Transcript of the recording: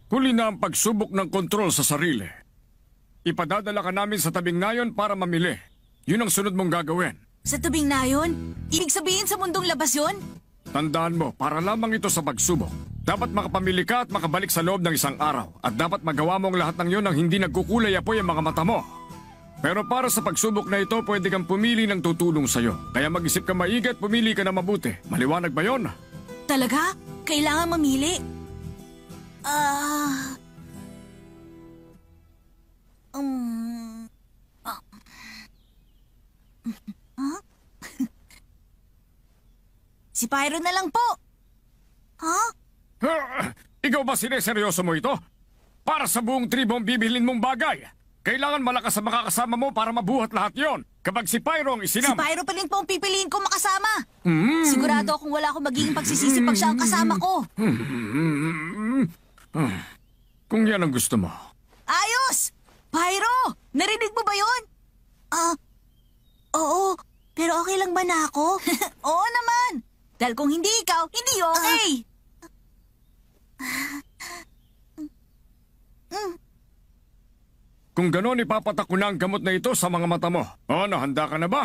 Huli na ang pagsubok ng kontrol sa sarili. Ipadadala ka namin sa tabing nayon para mamili. Yun ang sunod mong gagawin. Sa tubing na yun? Ibig sabihin sa mundong labas yun? Tandaan mo, para lamang ito sa pagsubok. Dapat makapamili ka at makabalik sa loob ng isang araw. At dapat magawa mo ang lahat ng yun nang hindi nagkukulay apoy ang mga mata mo. Pero para sa pagsubok na ito, pwede kang pumili ng tutulong sa'yo. Kaya mag-isip ka maigi at pumili ka na mabuti. Maliwanag ba yon? Talaga? Kailangan mamili? Si Pyro na lang po. Ha? Ikaw ba sineseryoso mo ito? Para sa buong tribo ang bibilin mong bagay. Kailangan malakas ang makakasama mo para mabuhat lahat yon. Kapag si Pyro ang Si isinama... Pyro pa rin po ang pipiliin ko makasama. Sigurado akong wala akong magiging pagsisisi pag siya ang kasama ko. Kung yan ang gusto mo. Ayos! Pyro! Narinig mo ba yun? Oo. Pero okay lang ba na ako? Oo naman. Dahil kung hindi ikaw, hindi okay. Kung ganon, ipapatak ko na ang gamot na ito sa mga mata mo. Ano, handa ka na ba?